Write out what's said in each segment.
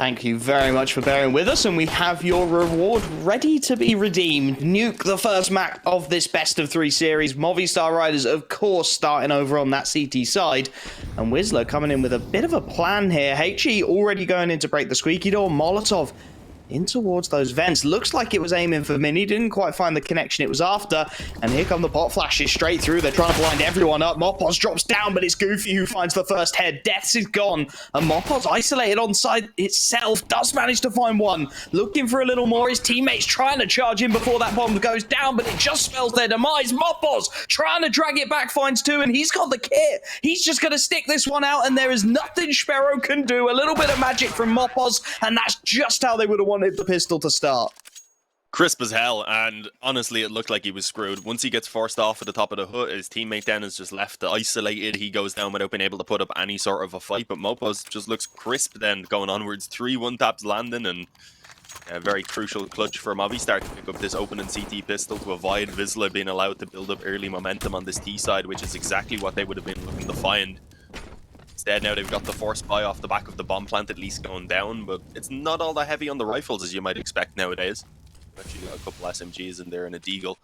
Thank you very much for bearing with us, and we have your reward ready to be redeemed. Nuke, the first map of this best of 3 series. Movistar Riders, of course, starting over on that CT side. And Wisła coming in with a bit of a plan here. HE already going in to break the squeaky door. Molotov in towards those vents. Looks like it was aiming for Mini. Didn't quite find the connection it was after. And here come the bot flashes straight through. They're trying to blind everyone up. Mopos drops down, but it's Goofy who finds the first head. Deaths is gone. And Mopos isolated on side itself. Does manage to find one. Looking for a little more. His teammates trying to charge in before that bomb goes down, but it just spells their demise. Mopos trying to drag it back, finds 2, and he's got the kit. He's just going to stick this one out, and there is nothing Sparrow can do. A little bit of magic from Mopos, and that's just how they would have wanted the pistol to start. Crisp as hell, and honestly it looked like he was screwed. Once he gets forced off at the top of the hood, his teammate then is just left isolated. He goes down without being able to put up any sort of a fight, but Mopos just looks crisp then going onwards. 3 1-taps landing, and a very crucial clutch for Movistar to pick up this opening CT pistol to avoid Wisła being allowed to build up early momentum on this T side, which is exactly what they would have been looking to find. Instead, now they've got the force buy off the back of the bomb plant at least going down, but it's not all that heavy on the rifles as you might expect nowadays. Actually got a couple SMGs in there and a deagle.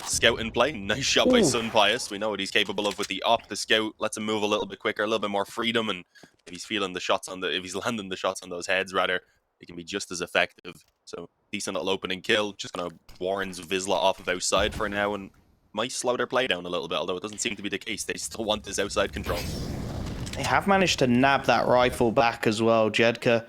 Scout in play, nice shot by Sun Pius. We know what he's capable of with the op. The scout lets him move a little bit quicker, a little bit more freedom, and if he's feeling the shots on if he's landing the shots on those heads rather, it can be just as effective. So decent little opening kill, just gonna warns Wisła off of outside for now and might slow their play down a little bit, although it doesn't seem to be the case. They still want this outside control. They have managed to nab that rifle back as well. Jedka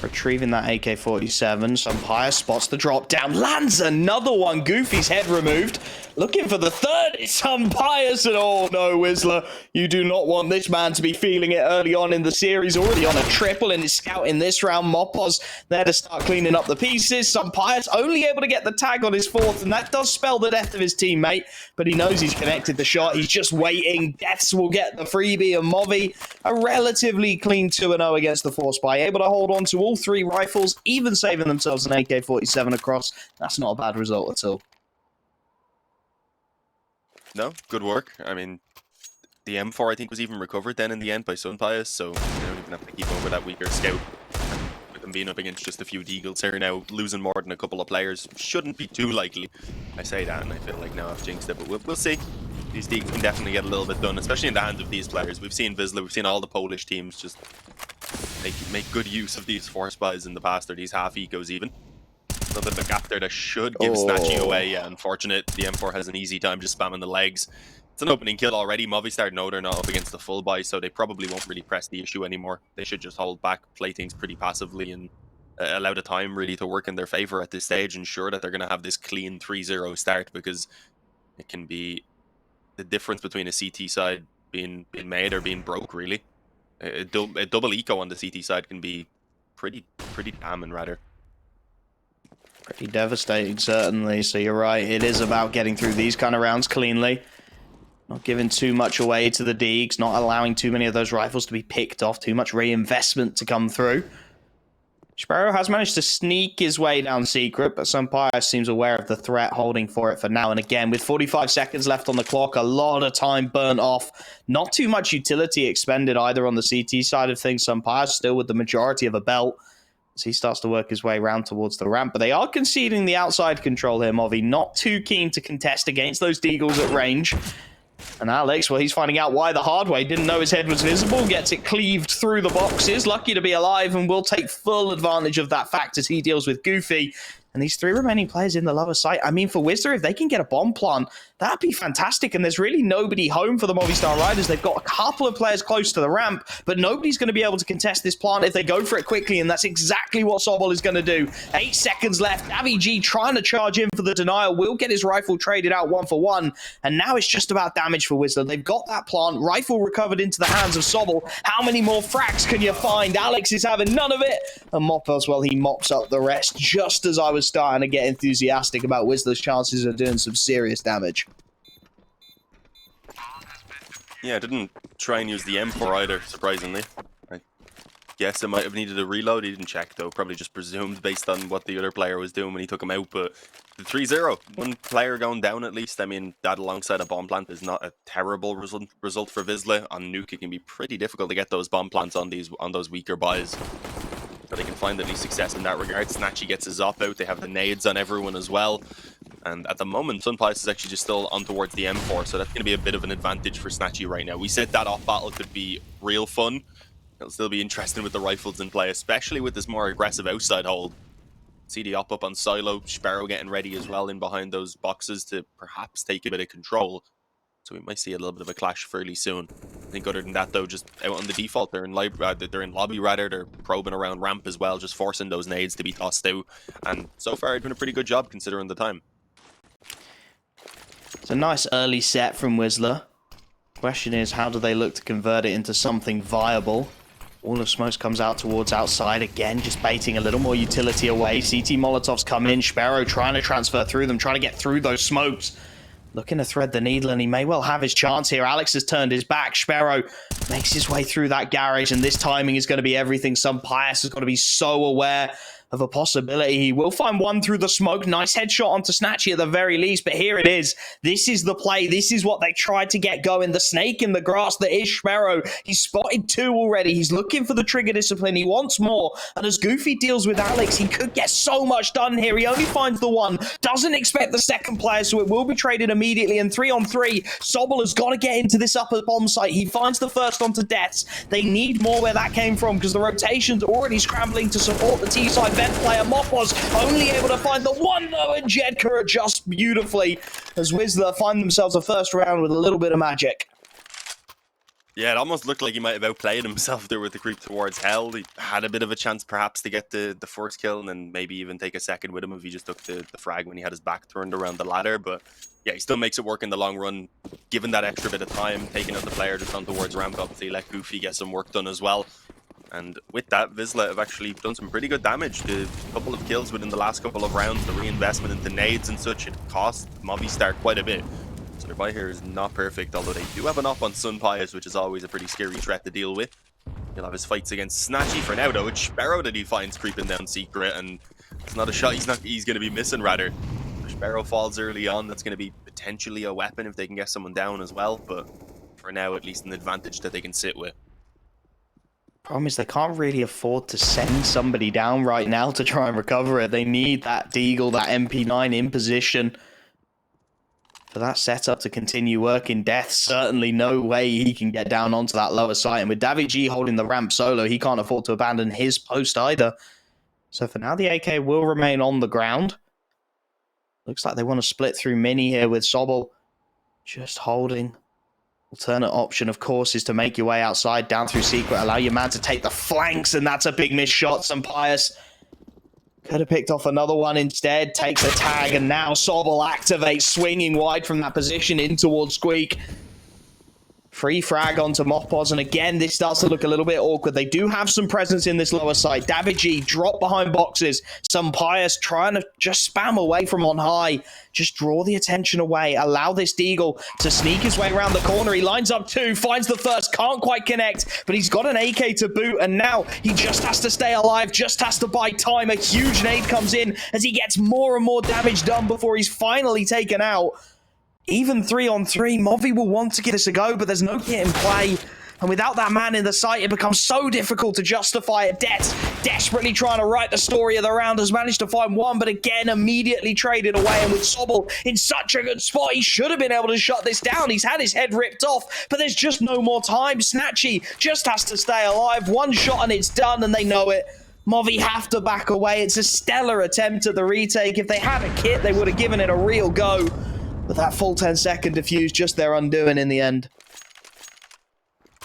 retrieving that AK-47. Sumpire spots the drop down. Lands another one. Goofy's head removed. Looking for the third. It's Sumpire. And oh no, Wisła, you do not want this man to be feeling it early on in the series. Already on a triple in his scout in this round. Mopos there to start cleaning up the pieces. Sumpire's only able to get the tag on his 4th, and that does spell the death of his teammate, but he knows he's connected the shot. He's just waiting. Deaths will get the freebie, and Movi a relatively clean 2-0 against the force buy. Able to hold on to all 3 rifles, even saving themselves an AK-47 across. That's not a bad result at all. No, good work. I mean, the M4 I think was even recovered then in the end by Sun Pius, so they don't even have to keep over that weaker scout. With them being up against just a few deagles here now, losing more than a couple of players shouldn't be too likely. I say that and I feel like now I've jinxed it, but we'll see. These deagles can definitely get a little bit done, especially in the hands of these players. We've seen Wisła, we've seen all the Polish teams just make good use of these force buys in the past, or these half ecos even. A little bit of a gap there that should give Snatchy away. Yeah, unfortunate. The M4 has an easy time just spamming the legs. It's an opening kill already. Movistar know they're not up against the full buy, so they probably won't really press the issue anymore. They should just hold back, play things pretty passively, and allow the time really to work in their favor at this stage. Ensure that they're going to have this clean 3-0 start, because it can be the difference between a CT side being made or being broke, really. A double eco on the CT side can be pretty damning, rather. Pretty devastating, certainly. So you're right, it is about getting through these kind of rounds cleanly. Not giving too much away to the Deegs, not allowing too many of those rifles to be picked off, too much reinvestment to come through. Sparrow has managed to sneak his way down secret, but Sumpire seems aware of the threat, holding for it for now. And again, with 45 seconds left on the clock, a lot of time burnt off. Not too much utility expended either on the CT side of things. Sumpire still with the majority of a belt as he starts to work his way around towards the ramp. But they are conceding the outside control here, Movi. Not too keen to contest against those deagles at range. And Alex, well, he's finding out why the hard way. Didn't know his head was visible. Gets it cleaved through the boxes. Lucky to be alive, and will take full advantage of that fact as he deals with Goofy. And these 3 remaining players in the lower site. I mean, for Wisła, if they can get a bomb plant, that'd be fantastic. And there's really nobody home for the Movistar Riders. They've got a couple of players close to the ramp, but nobody's going to be able to contest this plant if they go for it quickly. And that's exactly what Sobol is going to do. 8 seconds left. Avi G trying to charge in for the denial. Will get his rifle traded out 1 for 1. And now it's just about damage for Wisła. They've got that plant. Rifle recovered into the hands of Sobol. How many more frags can you find? Alex is having none of it. And Mopos, well, he mops up the rest just as I was starting to get enthusiastic about Wisla's chances of doing some serious damage. Yeah, I didn't try and use the M4 either, surprisingly. I guess it might have needed a reload. He didn't check, though. Probably just presumed based on what the other player was doing when he took him out. But the 3-0, 1 player going down at least. I mean, that alongside a bomb plant is not a terrible result for Wisła. On Nuke, it can be pretty difficult to get those bomb plants on those weaker buys. But they can find at least success in that regard. Snatchy gets his op out. They have the nades on everyone as well. And at the moment, Sunpius is actually just still on towards the M4, so that's going to be a bit of an advantage for Snatchy right now. We said that off battle could be real fun. It'll still be interesting with the rifles in play, especially with this more aggressive outside hold. See the op up on Silo, Sparrow getting ready as well in behind those boxes to perhaps take a bit of control. So we might see a little bit of a clash fairly soon. I think other than that, though, just out on the default, they're in lobby rather. They're probing around ramp as well, just forcing those nades to be tossed out. And so far, doing a pretty good job considering the time. It's a nice early set from Wisła. Question is, how do they look to convert it into something viable? All of Smokes comes out towards outside again, just baiting a little more utility away. CT Molotovs come in. Sparrow trying to transfer through them, trying to get through those smokes. Looking to thread the needle, and he may well have his chance here. Alex has turned his back. Sparrow makes his way through that garage, and this timing is going to be everything. Sunpius has got to be so aware of a possibility. He will find one through the smoke. Nice headshot onto Snatchy at the very least, but here it is. This is the play. This is what they tried to get going. The snake in the grass that is Sparrow. He's spotted two already. He's looking for the trigger discipline. He wants more. And as Goofy deals with Alex, he could get so much done here. He only finds the one. Doesn't expect the second player, so it will be traded immediately. And 3-on-3, Sobel has got to get into this upper bomb site. He finds the first onto Deaths. They need more where that came from because the rotation's already scrambling to support the T-side vent player. Mopos only able to find the one though, and Jedka adjusts beautifully as Wisła find themselves a first round with a little bit of magic. Yeah, it almost looked like he might have outplayed himself there with the creep towards Hell. He had a bit of a chance perhaps to get the first kill and then maybe even take a second with him if he just took the frag when he had his back turned around the ladder. But yeah, he still makes it work in the long run, given that extra bit of time, taking out the player just on towards ramp. Obviously let Goofy get some work done as well. And with that, Wisła have actually done some pretty good damage. A couple of kills within the last couple of rounds, the reinvestment into nades and such, it cost Movistar quite a bit. So their buy here is not perfect, although they do have an op on Sunpius, which is always a pretty scary threat to deal with. He'll have his fights against Snatchy for now, though. It's Sparrow that he finds creeping down Secret, and it's not a shot he's going to be missing, rather. Sparrow falls early on. That's going to be potentially a weapon if they can get someone down as well, but for now, at least an advantage that they can sit with. Problem is they can't really afford to send somebody down right now to try and recover it. They need that Deagle, that MP9 in position for that setup to continue working. Death, certainly no way he can get down onto that lower site. And with David G holding the ramp solo, he can't afford to abandon his post either. So for now, the AK will remain on the ground. Looks like they want to split through Mini here with Sobel just holding. Alternate option, of course, is to make your way outside, down through Secret, allow your man to take the flanks, and that's a big miss shot. Sunpius could have picked off another one instead, takes a tag, and now Sobel activates, swinging wide from that position in towards Squeak. Free frag onto Mothpods, and again, this starts to look a little bit awkward. They do have some presence in this lower side. David drop behind boxes. Sunpius trying to just spam away from on high. Just draw the attention away. Allow this Deagle to sneak his way around the corner. He lines up two, finds the first, can't quite connect, but he's got an AK to boot, and now he just has to stay alive, just has to buy time. A huge nade comes in as he gets more and more damage done before he's finally taken out. Even 3-on-3, Movi will want to give this a go, but there's no kit in play. And without that man in the site, it becomes so difficult to justify it. Desperately trying to write the story of the round, has managed to find one, but again, immediately traded away. And with Sobel in such a good spot, he should have been able to shut this down. He's had his head ripped off, but there's just no more time. Snatchy just has to stay alive. One shot and it's done, and they know it. Movi have to back away. It's a stellar attempt at the retake. If they had a kit, they would have given it a real go. But that full 10-second defuse, just their undoing in the end.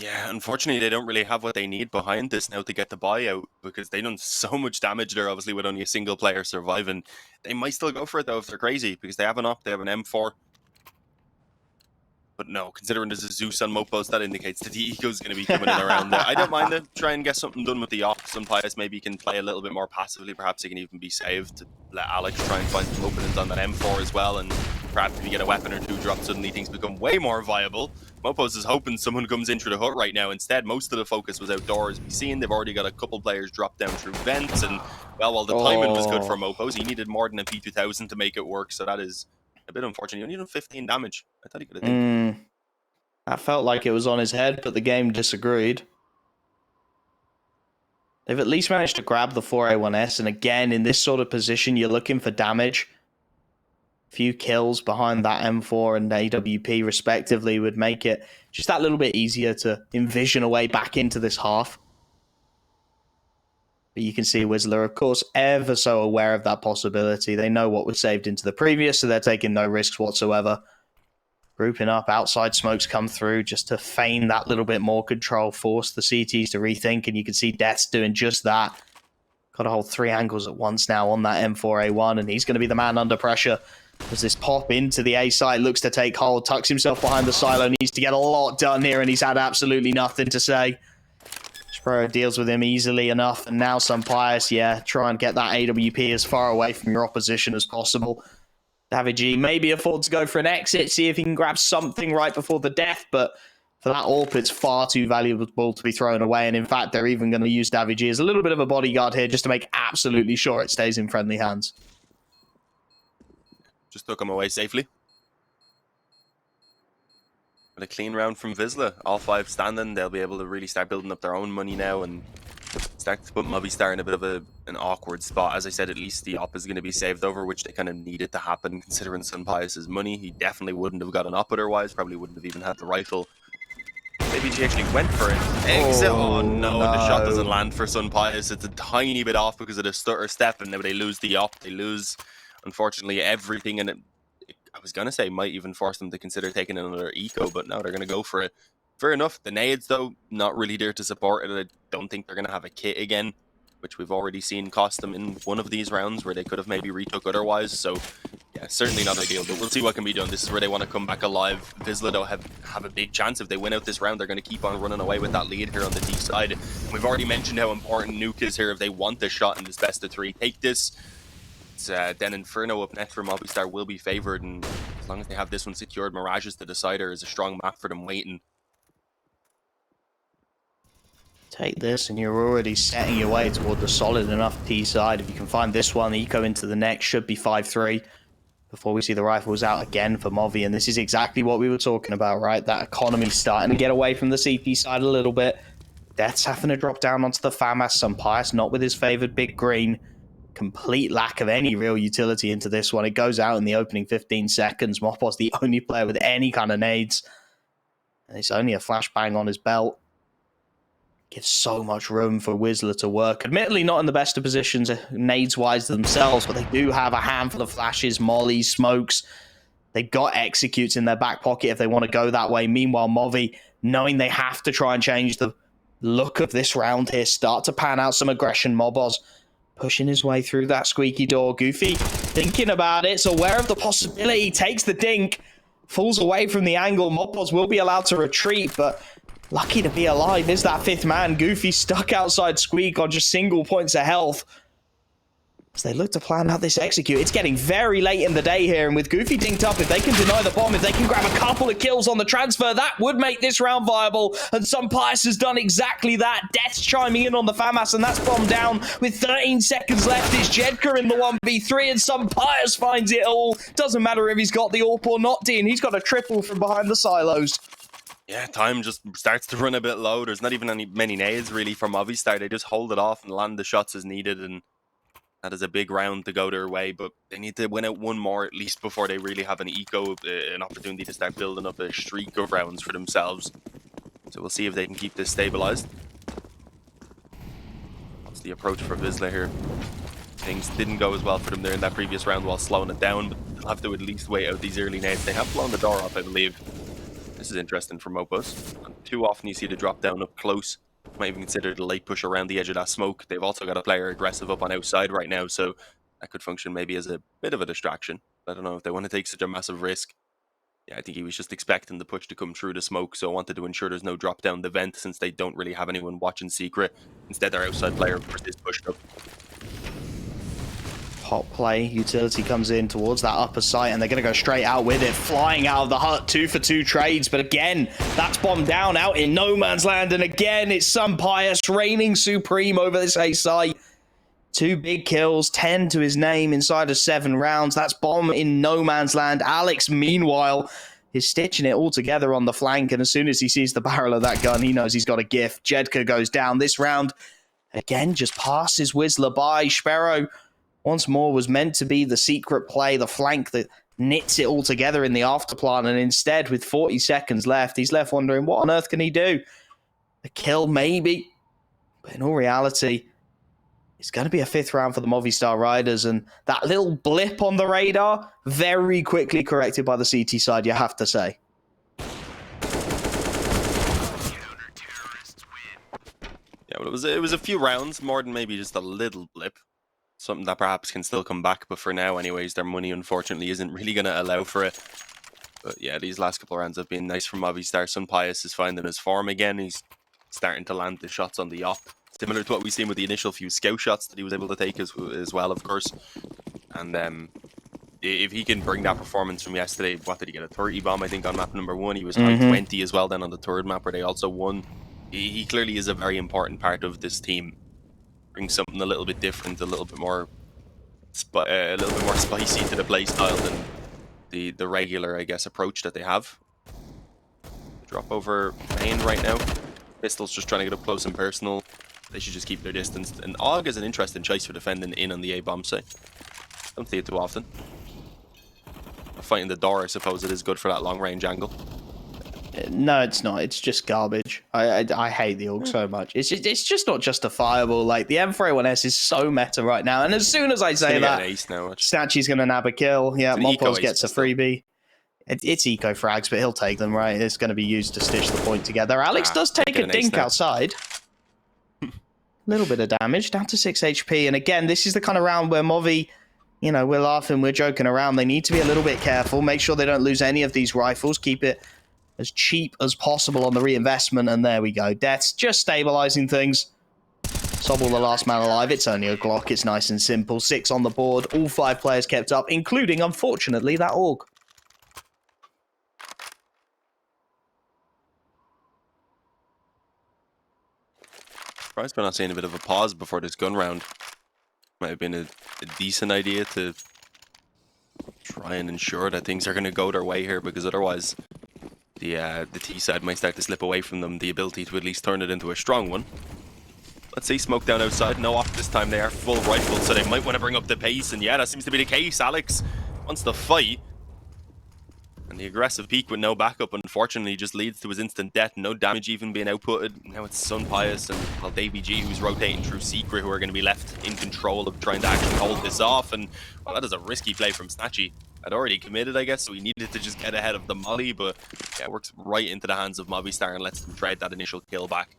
Yeah, unfortunately, they don't really have what they need behind this now to get the buyout, because they've done so much damage there, obviously, with only a single player surviving. They might still go for it, though, if they're crazy, because they have an op, they have an M4. But no, considering there's a Zeus on Mopos, that indicates that the ego's going to be coming in around there. I don't mind it. Try and get something done with the op. Sunpius maybe can play a little bit more passively. Perhaps he can even be saved to let Alex try and find some openings on that M4 as well. And perhaps if you get a weapon or two dropped, suddenly things become way more viable. Mopos is hoping someone comes in through the hut right now. Instead, most of the focus was outdoors. We've seen they've already got a couple players drop down through vents. And, well, while the timing was good for Mopos, he needed more than a P2000 to make it work. So that is a bit unfortunate. He only did 15 damage. I thought he could have taken That felt like it was on his head, but the game disagreed. They've at least managed to grab the 4A1S, and again, in this sort of position, you're looking for damage. A few kills behind that M4 and AWP, respectively, would make it just that little bit easier to envision a way back into this half. But you can see Wisła, of course, ever so aware of that possibility. They know what was saved into the previous, so they're taking no risks whatsoever. Grouping up, outside smokes come through just to feign that little bit more control, force the CTs to rethink, and you can see Death's doing just that. Got to hold 3 angles at once now on that M4A1, and he's going to be the man under pressure as this pop into the A site looks to take hold, tucks himself behind the silo, needs to get a lot done here, and he's had absolutely nothing to say. Spro deals with him easily enough, and now Sunpius, yeah, try and get that AWP as far away from your opposition as possible. David G maybe afford to go for an exit, see if he can grab something right before the death, but for that AWP, it's far too valuable to be thrown away, and in fact, they're even going to use David G as a little bit of a bodyguard here just to make absolutely sure it stays in friendly hands. Just took him away safely. But a clean round from Wisła. All 5 standing. They'll be able to really start building up their own money now and start to put Movistar in a bit of an awkward spot. As I said, at least the op is going to be saved over, which they kind of needed to happen considering Sunpius' money. He definitely wouldn't have got an op otherwise. Probably wouldn't have even had the rifle. Maybe he actually went for it. Exit. Oh no, the shot doesn't land for Sunpius. It's a tiny bit off because of the stutter step, and now they lose the op. They lose, unfortunately, everything, and I was going to say might even force them to consider taking another eco, but no, they're going to go for it. Fair enough. The nades, though, not really there to support it. I don't think they're going to have a kit again, which we've already seen cost them in one of these rounds where they could have maybe retook otherwise. So, yeah, certainly not ideal, but we'll see what can be done. This is where they want to come back alive. Wisła, though, have a big chance. If they win out this round, they're going to keep on running away with that lead here on the D side. And we've already mentioned how important Nuke is here if they want this shot in this best of 3. Take this. Then Inferno up next for Movistar will be favoured, and as long as they have this one secured, Mirage is the decider, is a strong map for them waiting. Take this and you're already setting your way toward the solid enough T side. If you can find this one, eco into the next, should be 5-3 before we see the rifles out again for Movi, and this is exactly what we were talking about, right? That economy starting to get away from the CT side a little bit. Death's having to drop down onto the FAMAS. Sunpius not with his favoured big green. Complete lack of any real utility into this one. It goes out in the opening 15 seconds. Mopos the only player with any kind of nades. And it's only a flashbang on his belt. Gives so much room for Wisła to work. Admittedly, not in the best of positions nades-wise themselves, but they do have a handful of flashes, mollies, smokes. They've got executes in their back pocket if they want to go that way. Meanwhile, Movi, knowing they have to try and change the look of this round here, start to pan out some aggression. Mobos pushing his way through that squeaky door. Goofy thinking about it, so aware of the possibility, takes the dink, falls away from the angle. Mopos will be allowed to retreat, but lucky to be alive is that 5th man. Goofy stuck outside Squeak on just single points of health. As they look to plan out this execute, it's getting very late in the day here, and with Goofy dinked up, if they can deny the bomb, if they can grab a couple of kills on the transfer, that would make this round viable, and Sunpius has done exactly that. Death's chiming in on the FAMAS, and that's bombed down with 13 seconds left. It's Jedka in the 1v3, and Sunpius finds it all. Doesn't matter if he's got the AWP or not, Dean. He's got a triple from behind the silos. Yeah, time just starts to run a bit low. There's not even many nades, really, from Movistar. They just hold it off and land the shots as needed, and that is a big round to go their way, but they need to win out one more at least before they really have an eco, an opportunity to start building up a streak of rounds for themselves. So we'll see if they can keep this stabilized. That's the approach for Wisła here. Things didn't go as well for them there in that previous round while slowing it down, but they'll have to at least wait out these early nades. They have blown the door up, I believe. This is interesting for Mopos. Too often you see the drop down up close. Might even consider the late push around the edge of that smoke. They've also got a player aggressive up on outside right now, so that could function maybe as a bit of a distraction. I don't know if they want to take such a massive risk. Yeah, I think he was just expecting the push to come through the smoke, so I wanted to ensure there's no drop down the vent since they don't really have anyone watching secret. Instead, their outside player, of course, is pushed up. Hot play, utility comes in towards that upper site, and they're going to go straight out with it, flying out of the hut. 2-for-2 trades, but again, that's bombed down out in no man's land, and again, it's Sunpius reigning supreme over this A site. 2 big kills, 10 to his name inside of 7 rounds. That's bomb in no man's land. Alex, meanwhile, is stitching it all together on the flank, and as soon as he sees the barrel of that gun, he knows he's got a gift. Jedka goes down. This round Again, just passes Wisła by. Sparrow, once more, was meant to be the secret play, the flank that knits it all together in the afterplan, and instead, with 40 seconds left, he's left wondering, what on earth can he do? A kill, maybe. But in all reality, it's going to be a 5th round for the Movistar Riders, and that little blip on the radar, very quickly corrected by the CT side, you have to say. Yeah, well, it was a few rounds, more than maybe just a little blip. Something that perhaps can still come back, but for now, anyways, their money unfortunately isn't really going to allow for it. But yeah, these last couple of rounds have been nice for Movistar. Sunpius is finding his form again. He's starting to land the shots on the op, similar to what we've seen with the initial few scout shots that he was able to take as well, of course. And if he can bring that performance from yesterday, what did he get? A 30 bomb, I think, on map number 1. He was on 20 as well then on the 3rd map where they also won. He clearly is a very important part of this team. Brings something a little bit different, a little bit more spicy to the play style than the regular, I guess, approach that they have. Drop over main right now. Pistol's just trying to get up close and personal. They should just keep their distance. And Og is an interesting choice for defending in on the A bomb site. Don't see it too often. Fighting the door, I suppose it is good for that long range angle. No, it's not. It's just garbage. I hate the AUG so much. It's just not justifiable. Like, the M41S is so meta right now. And as soon as I say that, Snatchy's going to nab a kill. Yeah, Mopos gets a freebie. It's eco frags, but he'll take them, right? It's going to be used to stitch the point together. Alex does take a dink outside. Little bit of damage, down to 6 HP. And again, this is the kind of round where Movi, you know, we're laughing, we're joking around. They need to be a little bit careful. Make sure they don't lose any of these rifles. Keep it as cheap as possible on the reinvestment, and there we go. Death's just stabilizing things. Sobble the last man alive. It's only a Glock. It's nice and simple. 6 on the board. All 5 players kept up, including, unfortunately, that AUG. Surprised we're not seeing a bit of a pause before this gun round. Might have been a decent idea to try and ensure that things are going to go their way here, because otherwise the T side might start to slip away from them the ability to at least turn it into a strong one. Let's see, smoke down outside. No off this time. They are full rifled, so they might want to bring up the pace. And yeah, that seems to be the case. Alex wants to fight. And the aggressive peek with no backup, unfortunately, just leads to his instant death. No damage even being outputted. Now it's Sunpius and, well, Davey G, who's rotating through Secret, who are going to be left in control of trying to actually hold this off. And, well, that is a risky play from Snatchy. Had already committed, I guess, so he needed to just get ahead of the molly, but yeah, it works right into the hands of Movistar and lets them trade that initial kill back.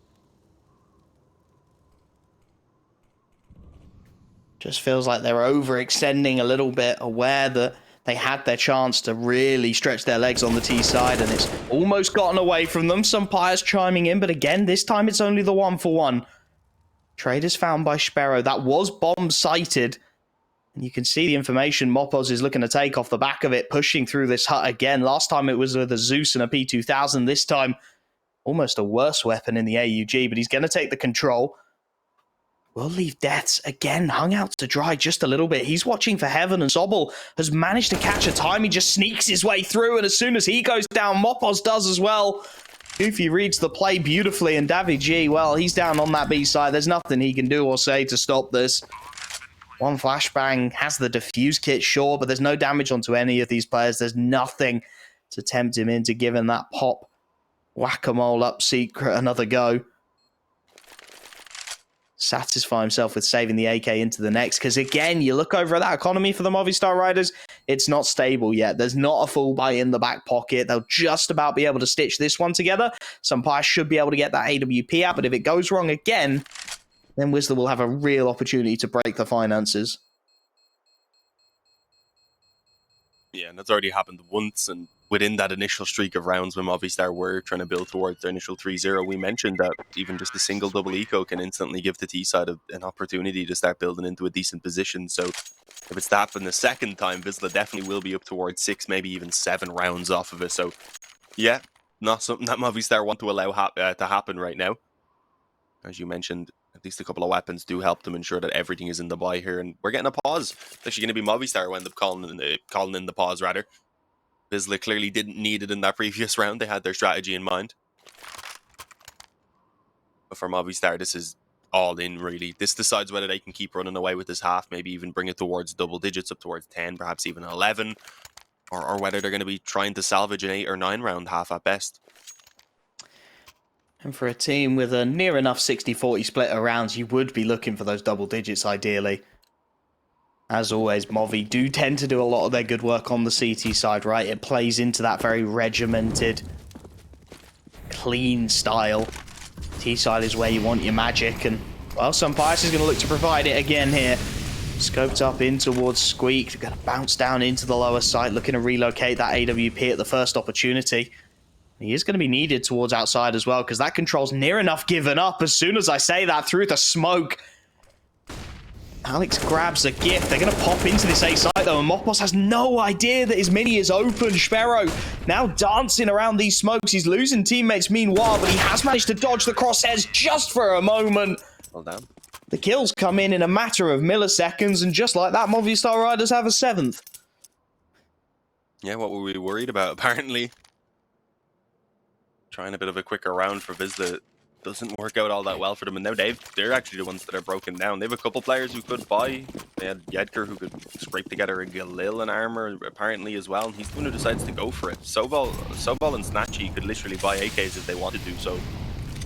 Just feels like they're overextending a little bit, aware that they had their chance to really stretch their legs on the T side, and it's almost gotten away from them. Some Pyres chiming in, but again, this time it's only the 1-for-1. Trade is found by Sparrow. That was bomb sighted. And you can see the information Mopos is looking to take off the back of it, pushing through this hut again. Last time it was with a Zeus and a P2000. This time, almost a worse weapon in the AUG, but he's going to take the control. Will leave Deaths again hung out to dry just a little bit. He's watching for Heaven, and Sobble has managed to catch a time. He just sneaks his way through, and as soon as he goes down, Mopos does as well. Goofy reads the play beautifully, and Davy G, well, he's down on that B side. There's nothing he can do or say to stop this. One flashbang has the defuse kit, sure, but there's no damage onto any of these players. There's nothing to tempt him into giving that pop whack-a-mole up Secret another go. Satisfy himself with saving the AK into the next, because again, you look over at that economy for the Movistar Riders, it's not stable yet. There's not a full buy in the back pocket. They'll just about be able to stitch this one together. Sunpire should be able to get that AWP out, but if it goes wrong again, then Wisła will have a real opportunity to break the finances. Yeah, and that's already happened once, and within that initial streak of rounds when Movistar were trying to build towards their initial 3-0, we mentioned that even just a single double eco can instantly give the T-side an opportunity to start building into a decent position. So if it's to happen the second time, Wisła definitely will be up towards 6, maybe even 7 rounds off of it. So yeah, not something that Movistar want to allow to happen right now. As you mentioned, at least a couple of weapons do help them ensure that everything is in the buy here, and we're getting a pause. It's actually going to be Movistar who end up calling in the pause, rather. Wisła clearly didn't need it in that previous round. They had their strategy in mind. But for Movistar, this is all in, really. This decides whether they can keep running away with this half, maybe even bring it towards double digits, up towards 10, perhaps even 11, or whether they're going to be trying to salvage an 8 or 9 round half at best. And for a team with a near enough 60-40 split of rounds, you would be looking for those double digits ideally. As always, Movi do tend to do a lot of their good work on the CT side, right? It plays into that very regimented, clean style. T side is where you want your magic, and well, Sunpius is going to look to provide it again here. Scoped up in towards Squeak, going to bounce down into the lower side, looking to relocate that AWP at the first opportunity. He is going to be needed towards outside as well, because that control's near enough given up. As soon as I say that, through the smoke, Alex grabs a gift. They're going to pop into this A site though, and Mopos has no idea that his mini is open. Sparrow now dancing around these smokes. He's losing teammates meanwhile, but he has managed to dodge the crosshairs just for a moment. Well done. The kills come in a matter of milliseconds, and just like that, Movistar Riders have a 7th. Yeah, what were we worried about? Apparently, trying a bit of a quicker round for Wisła doesn't work out all that well for them, and now they're actually the ones that are broken down. They have a couple players who could buy. They had Yedker who could scrape together a Galil and armor apparently as well, and he's the one who decides to go for it. Sobol and Snatchy could literally buy AKs if they wanted to, so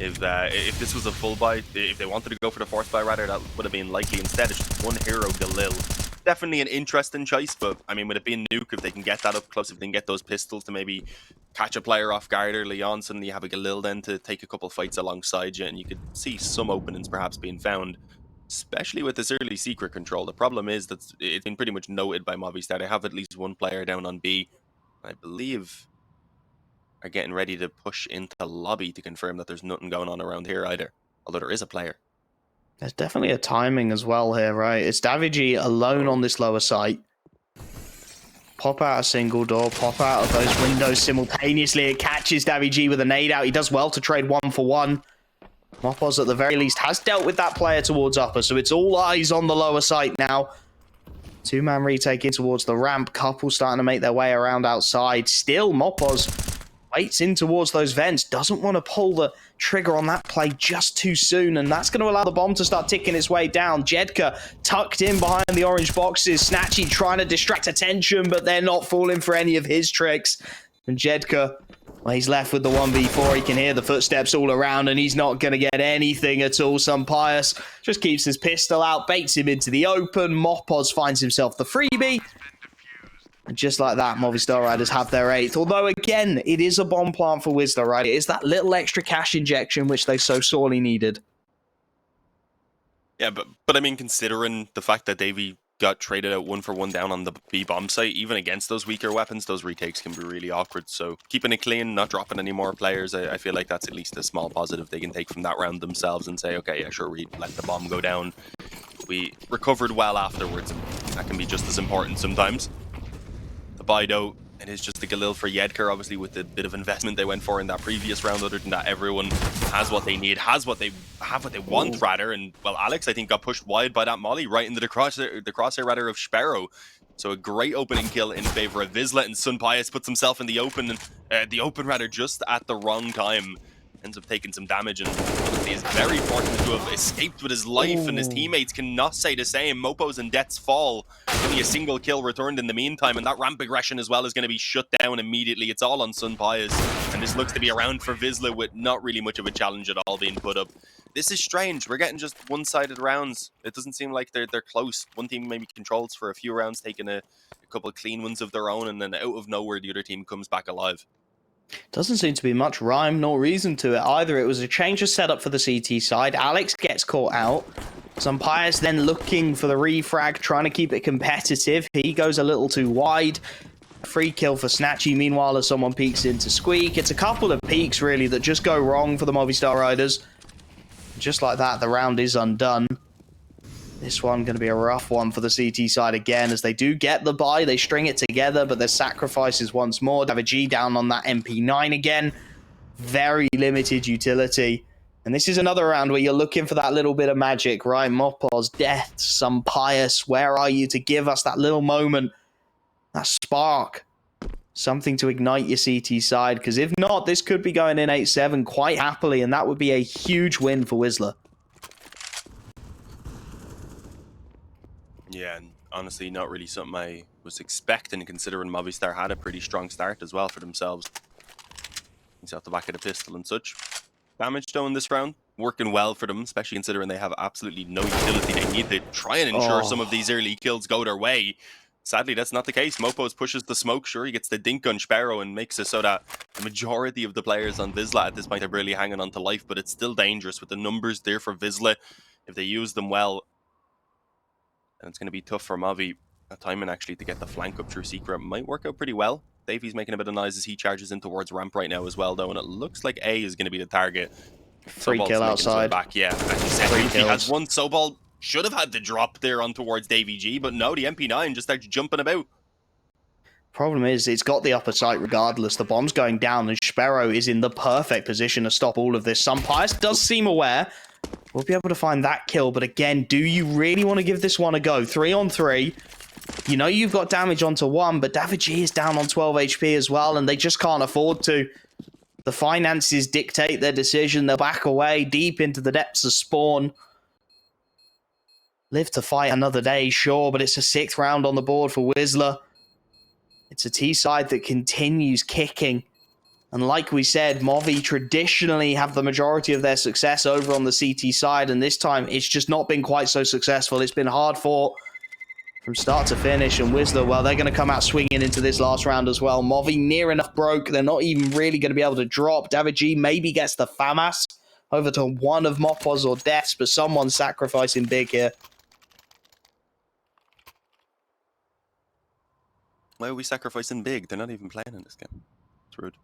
if this was a full buy, if they wanted to go for the force buy rather, that would have been likely. Instead, it's just one hero, Galil. Definitely an interesting choice, but I mean, with it being Nuke, if they can get that up close, if they can get those pistols to maybe catch a player off guard early on, suddenly you have a Galil then to take a couple fights alongside you, and you could see some openings perhaps being found, especially with this early secret control. The problem is that it's been pretty much noted by Movistar. They have at least one player down on B. I believe are getting ready to push into lobby to confirm that there's nothing going on around here either, although there is a player. There's definitely a timing as well here, right? It's Davigi alone on this lower site. Pop out a single door, pop out of those windows simultaneously. It catches Davigi with a nade out. He does well to trade 1-for-1. Mopos, at the very least, has dealt with that player towards upper, so it's all eyes on the lower site now. Two-man retake in towards the ramp. Couple starting to make their way around outside. Still, Mopos waits in towards those vents, doesn't want to pull the trigger on that play just too soon, and that's going to allow the bomb to start ticking its way down. Jedka tucked in behind the orange boxes. Snatchy trying to distract attention, but they're not falling for any of his tricks. And Jedka, well, he's left with the 1v4. He can hear the footsteps all around, and he's not going to get anything at all. Sunpius just keeps his pistol out, baits him into the open. Mopos finds himself the freebie. And just like that, Movistar Riders have their 8th. Although, again, it is a bomb plant for Wisła, right? It is that little extra cash injection which they so sorely needed. Yeah, but I mean, considering the fact that Davey got traded out 1-for-1 down on the B bomb site, even against those weaker weapons, those retakes can be really awkward. So keeping it clean, not dropping any more players, I feel like that's at least a small positive they can take from that round themselves and say, okay, yeah, sure, we let the bomb go down. We recovered well afterwards. That can be just as important sometimes. Though, it is just the Galil for Yedker, obviously with the bit of investment they went for in that previous round. Other than that, everyone has what they need, has what they want rather. And well, Alex, I think, got pushed wide by that molly right into the crosshair rather of Sparrow. So a great opening kill in favor of Wisła, and Sunpius puts himself in the open rather just at the wrong time. Ends up taking some damage, and he is very fortunate to have escaped with his life, and his teammates cannot say the same. Mopos and Death's Fall, only a single kill returned in the meantime, and that ramp aggression as well is going to be shut down immediately. It's all on Sunpius, and this looks to be a round for Wisła with not really much of a challenge at all being put up. This is strange. We're getting just one-sided rounds. It doesn't seem like they're close. One team maybe controls for a few rounds, taking a couple of clean ones of their own, and then out of nowhere, the other team comes back alive. Doesn't seem to be much rhyme nor reason to it either. It was a change of setup for the CT side. Alex gets caught out. Sunpius then looking for the refrag, trying to keep it competitive. He goes a little too wide. Free kill for Snatchy. Meanwhile, as someone peeks into Squeak, it's a couple of peeks really that just go wrong for the Movistar Riders. Just like that, the round is undone. This one going to be a rough one for the CT side again, as they do get the buy. They string it together, but there's sacrifices once more. Davigi down on that MP9 again. Very limited utility. And this is another round where you're looking for that little bit of magic, right? Mopos, Death, Sunpius, where are you to give us that little moment, that spark? Something to ignite your CT side, because if not, this could be going in 8-7 quite happily, and that would be a huge win for Wisła. Yeah, and honestly, not really something I was expecting, considering Movistar had a pretty strong start as well for themselves. He's out the back of the pistol and such. Damage though in this round, working well for them, especially considering they have absolutely no utility. They need to try and ensure some of these early kills go their way. Sadly, that's not the case. Mopos pushes the smoke. Sure, he gets the dink on Sparrow and makes it so that the majority of the players on Wisła at this point are barely hanging on to life, but it's still dangerous with the numbers there for Wisła. If they use them well, then it's going to be tough for Movi. Timing actually to get the flank up through Secret might work out pretty well. Davy's making a bit of noise as he charges in towards ramp right now as well, though, and it looks like A is going to be the target. Free kill outside. Back. Yeah, as you said, he has one. Sobol should have had to drop there on towards Davy G, but no, the MP9 just starts jumping about. Problem is, it's got the upper site regardless. The bomb's going down, and Sparrow is in the perfect position to stop all of this. Sunpius does seem aware. We'll be able to find that kill, but again, do you really want to give this one a go? 3-on-3. You know you've got damage onto one, but David G is down on 12 HP as well, and they just can't afford to. The finances dictate their decision. They'll back away deep into the depths of spawn. Live to fight another day, sure, but it's a 6th round on the board for Wisła. It's a T side that continues kicking. And like we said, Movi traditionally have the majority of their success over on the CT side, and this time it's just not been quite so successful. It's been hard fought from start to finish, and Wisła, well, they're going to come out swinging into this last round as well. Movi near enough broke. They're not even really going to be able to drop. David G maybe gets the FAMAS over to one of Mopos or Deaths, but someone's sacrificing big here. Why are we sacrificing big? They're not even playing in this game. It's rude.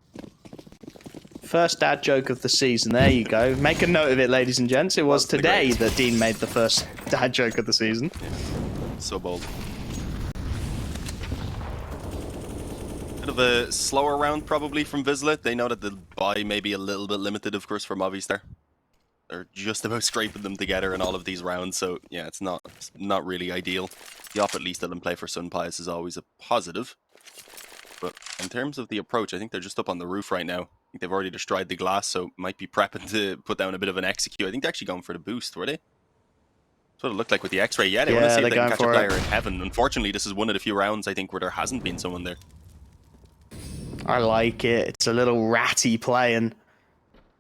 First dad joke of the season. There you go. Make a note of it, ladies and gents. It was today that Dean made the first dad joke of the season. Yeah. So bold. Bit of a slower round probably from Wisła. They know that the buy may be a little bit limited, of course, for Movistar. They're just about scraping them together in all of these rounds, so yeah, it's not really ideal. The off at least let them play for Sunpius is always a positive. But in terms of the approach, I think they're just up on the roof right now. I think they've already destroyed the glass, so might be prepping to put down a bit of an execute. I think they're actually going for the boost, were they? That's what it looked like with the X-ray. Yeah, they want to see if they can catch a player in heaven. Unfortunately, this is one of the few rounds, I think, where there hasn't been someone there. I like it. It's a little ratty play, and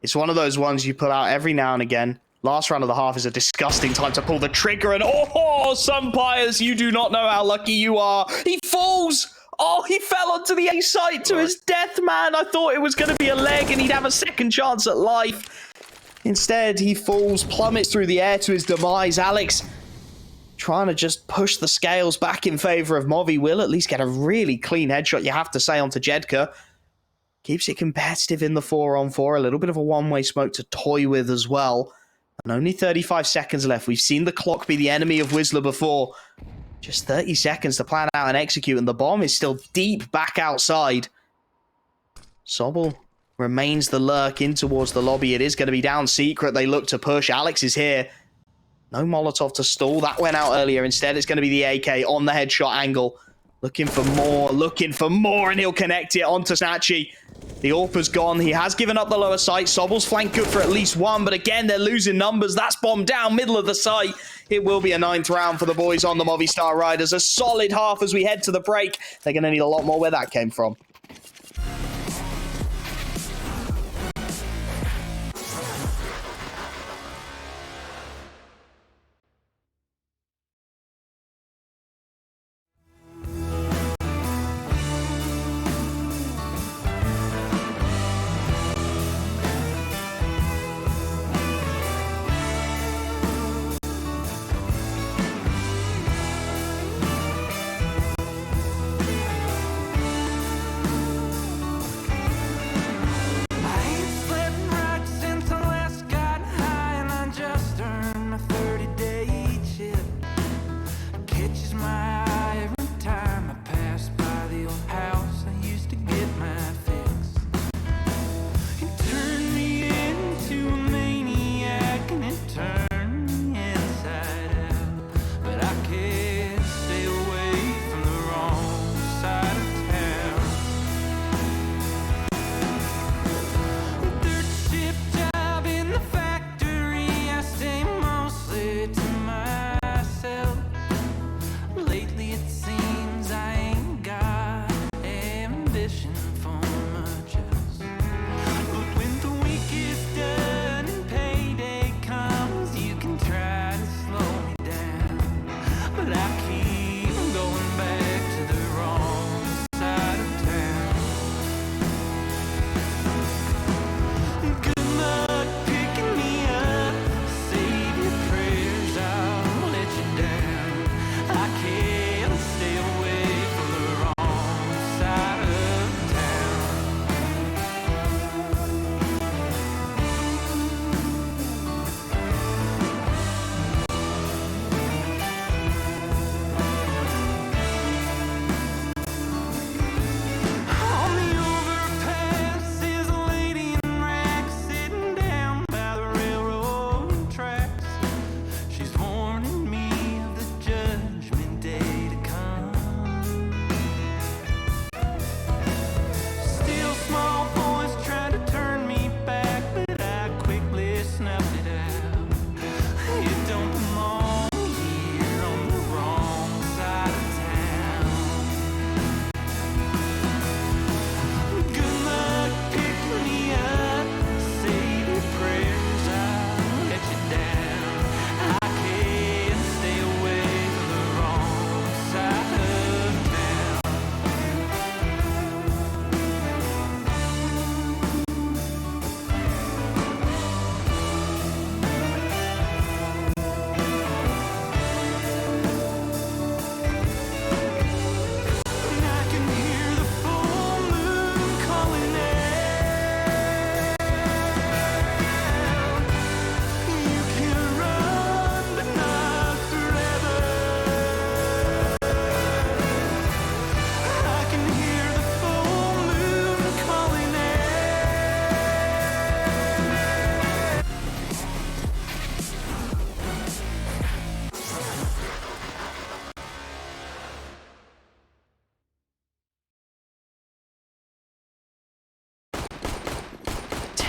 it's one of those ones you pull out every now and again. Last round of the half is a disgusting time to pull the trigger, and oh, Sunpius, you do not know how lucky you are. He falls! Oh, he fell onto the A site to his death, man. I thought it was going to be a leg and he'd have a second chance at life. Instead, he falls, plummets through the air to his demise. Alex trying to just push the scales back in favor of Movi. Will at least get a really clean headshot, you have to say, onto Jedka. Keeps it competitive in the 4-on-4. A little bit of a one-way smoke to toy with as well. And only 35 seconds left. We've seen the clock be the enemy of Wisła before. Just 30 seconds to plan out and execute, and the bomb is still deep back outside. Sobol remains the lurk in towards the lobby. It is going to be down Secret. They look to push. Alex is here. No Molotov to stall. That went out earlier. Instead, it's going to be the AK on the headshot angle. Looking for more, and he'll connect it onto Snatchy. The AWP's gone. He has given up the lower site. Sobol's flank good for at least one, but again, they're losing numbers. That's bomb down, middle of the site. It will be a 9th round for the boys on the Movistar Riders. A solid half as we head to the break. They're going to need a lot more where that came from.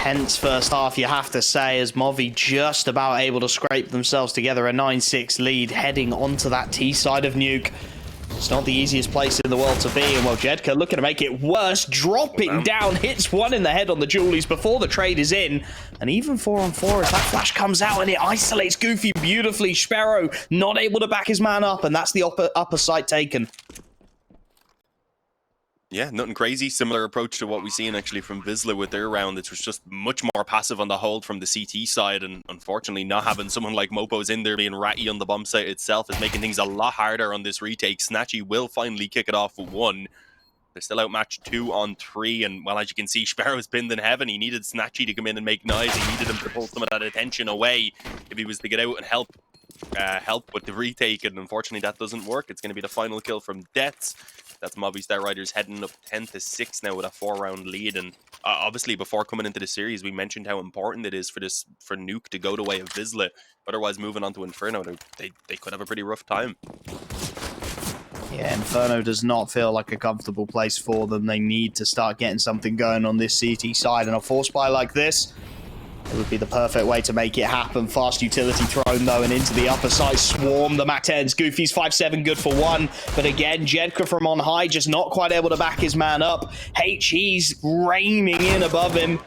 tense first half, you have to say, as Movi just about able to scrape themselves together a 9-6 lead heading onto that T side of Nuke. It's not the easiest place in the world to be, and well, Jedka looking to make it worse, dropping down, hits one in the head on the Julies before the trade is in, and even 4-on-4 as that flash comes out and it isolates Goofy beautifully. Sparrow not able to back his man up, and that's the upper site taken. Yeah, nothing crazy. Similar approach to what we've seen actually from Wisła with their round. It was just much more passive on the hold from the CT side, and unfortunately not having someone like Mopo's in there being ratty on the bomb site itself is making things a lot harder on this retake. Snatchy will finally kick it off with 1. They're still outmatched 2-on-3, and well, as you can see, Sparrow's pinned in heaven. He needed Snatchy to come in and make noise. He needed him to pull some of that attention away if he was to get out and help with the retake, and unfortunately that doesn't work. It's going to be the final kill from Deaths. That's Movistar Riders heading up 10-6 now with a 4-round lead. And obviously, before coming into the series, we mentioned how important it is for Nuke to go the way of Wisła. Otherwise, moving on to Inferno, they could have a pretty rough time. Yeah, Inferno does not feel like a comfortable place for them. They need to start getting something going on this CT side, and a force buy like this, it would be the perfect way to make it happen. Fast utility thrown, though, and into the upper side swarm. The MAC-10s. Goofy's 5-7, good for 1. But again, Jedka from on high, just not quite able to back his man up. HE's raining in above him.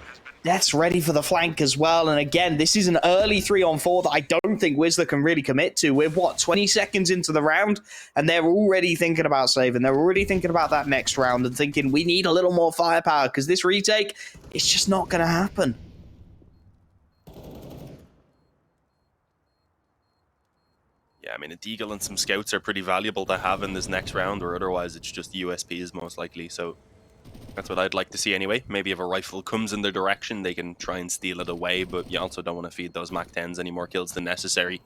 Death's ready for the flank as well. And again, this is an early 3-on-4 that I don't think Wisła can really commit to. We're, what, 20 seconds into the round? And they're already thinking about saving. They're already thinking about that next round and thinking, we need a little more firepower, because this retake, it's just not going to happen. Yeah, I mean, a Deagle and some scouts are pretty valuable to have in this next round, or otherwise it's just USPs most likely. So that's what I'd like to see anyway. Maybe if a rifle comes in their direction, they can try and steal it away, but you also don't want to feed those MAC-10s any more kills than necessary.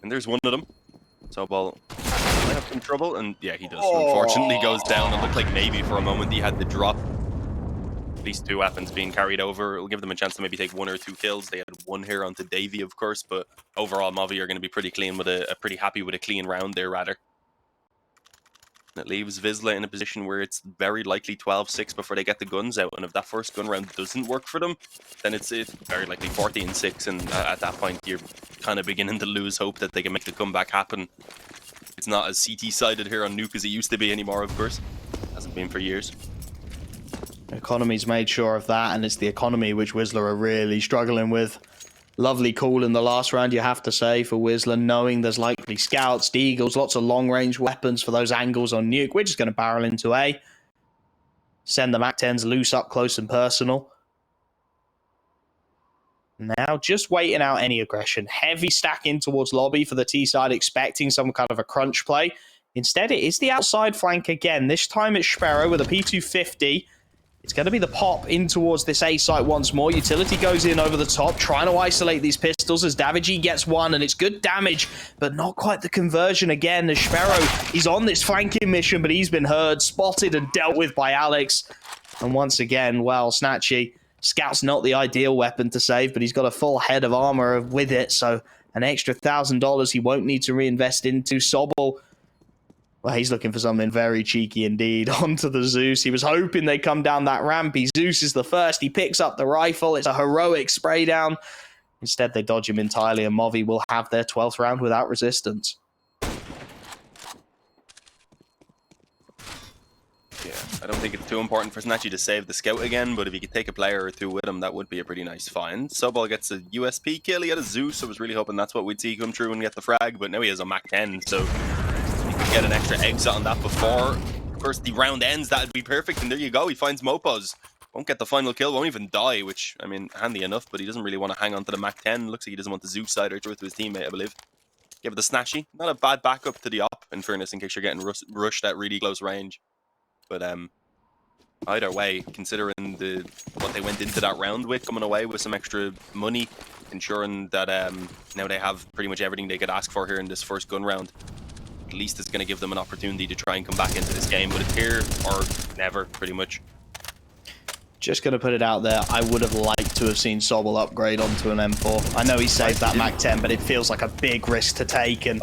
And there's one of them. Sobol might have some trouble, and yeah, he does. Unfortunately goes down. It looked like maybe for a moment he had the drop. At least 2 weapons being carried over. It'll give them a chance to maybe take 1 or 2 kills. They had 1 here onto Davey, of course, but overall, Movi are going to be pretty clean with pretty happy with a clean round there, rather. And it leaves Wisła in a position where it's very likely 12-6 before they get the guns out, and if that first gun round doesn't work for them, then it's very likely 14-6, and at that point, you're kind of beginning to lose hope that they can make the comeback happen. It's not as CT-sided here on Nuke as it used to be anymore, of course. Hasn't been for years. Economy's made sure of that, and it's the economy which Wisła are really struggling with. Lovely call in the last round, you have to say, for Wisła, knowing there's likely scouts, deagles, lots of long-range weapons for those angles on Nuke. We're just going to barrel into A. Send the MAC-10s loose up close and personal. Now, just waiting out any aggression. Heavy stack in towards lobby for the T side, expecting some kind of a crunch play. Instead, it is the outside flank again. This time it's Sparrow with a P250. It's going to be the pop in towards this A site once more. Utility goes in over the top, trying to isolate these pistols as Davigi gets 1, and it's good damage, but not quite the conversion again as Sparrow, he's on this flanking mission, but he's been heard, spotted, and dealt with by Alex. And once again, well, Snatchy, Scout's not the ideal weapon to save, but he's got a full head of armor with it, so an extra $1,000 he won't need to reinvest into. Sobol, well, he's looking for something very cheeky indeed. Onto the Zeus. He was hoping they'd come down that ramp. Zeus is the first. He picks up the rifle. It's a heroic spray down. Instead, they dodge him entirely, and Movi will have their 12th round without resistance. Yeah, I don't think it's too important for Snatchy to save the scout again, but if he could take a player or 2 with him, that would be a pretty nice find. Sobol gets a USP kill. He had a Zeus. I was really hoping that's what we'd see come through and get the frag, but now he has a MAC-10, so get an extra exit on that before, of course, the round ends. That'd be perfect, and there you go. He finds Mopos. Won't get the final kill, won't even die, which, I mean, handy enough, but he doesn't really want to hang on to the MAC-10. Looks like he doesn't want the Zeus either. Throw it to his teammate, I believe. Give it the Snatchy. Not a bad backup to the op, in fairness, in case you're getting rushed at really close range. But either way, considering what they went into that round with, coming away with some extra money, ensuring that now they have pretty much everything they could ask for here in this first gun round. At least it's going to give them an opportunity to try and come back into this game, but it's here or never, pretty much. Just going to put it out there, I would have liked to have seen Sobol upgrade onto an M4. I know he saved that MAC-10, but it feels like a big risk to take, and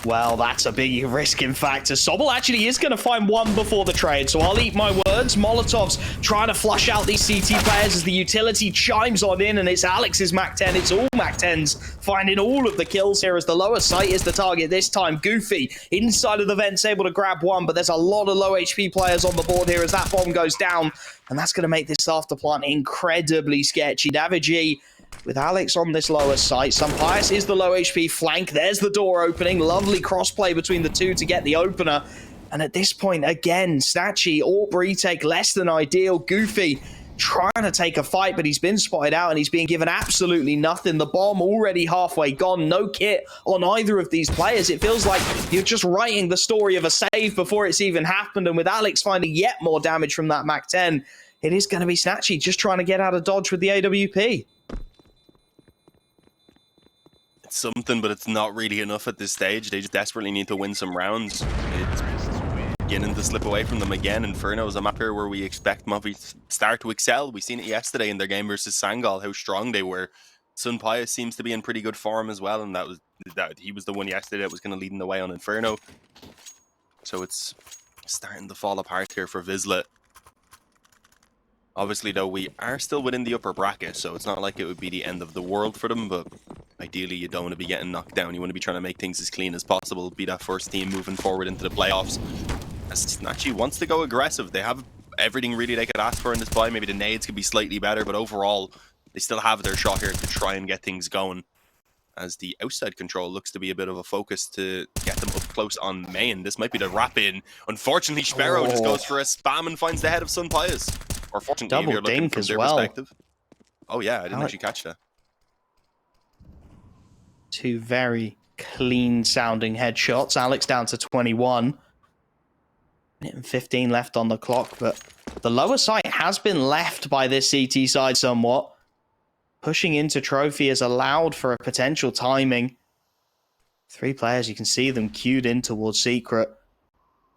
Well, that's a big risking factor. Sobel actually is going to find one before the trade, so I'll eat my words. Molotov's trying to flush out these CT players as the utility chimes on in, and it's Alex's MAC-10. It's all MAC-10s finding all of the kills here as the lower site is the target this time. Goofy inside of the vent's able to grab one, but there's a lot of low HP players on the board here as that bomb goes down, and that's going to make this after plant incredibly sketchy. Davigi with Alex on this lower site. Pius is the low HP flank. There's the door opening. Lovely crossplay between the two to get the opener. And at this point, again, Snatchy, AWP retake less than ideal. Goofy trying to take a fight, but he's been spotted out and he's being given absolutely nothing. The bomb already halfway gone. No kit on either of these players. It feels like you're just writing the story of a save before it's even happened. And with Alex finding yet more damage from that MAC-10, it is going to be Snatchy just trying to get out of dodge with the AWP. Something, but it's not really enough at this stage. They just desperately need to win some rounds. It's beginning to slip away from them again. Inferno is a map here where we expect Movistar to excel. We seen it yesterday in their game versus Sangal, how strong they were. Pius seems to be in pretty good form as well, and he was the one yesterday that was going to lead the way on Inferno. So it's starting to fall apart here for Wisła. Obviously, though, we are still within the upper bracket, so it's not like it would be the end of the world for them, but ideally you don't want to be getting knocked down. You want to be trying to make things as clean as possible, be that first team moving forward into the playoffs. As Snatchy wants to go aggressive. They have everything really they could ask for in this buy. Maybe the nades could be slightly better, but overall, they still have their shot here to try and get things going. As the outside control looks to be a bit of a focus to get them up close on main. This might be the wrap-in. Unfortunately, Sparrow just goes for a spam and finds the head of Pius. Or fortunately, if you're looking from their perspective. Oh yeah, I didn't actually catch that. Two very clean sounding headshots. Alex down to 21. Minute and 15 left on the clock, but the lower site has been left by this CT side somewhat. Pushing into Trophy has allowed for a potential timing. Three players, you can see them queued in towards Secret.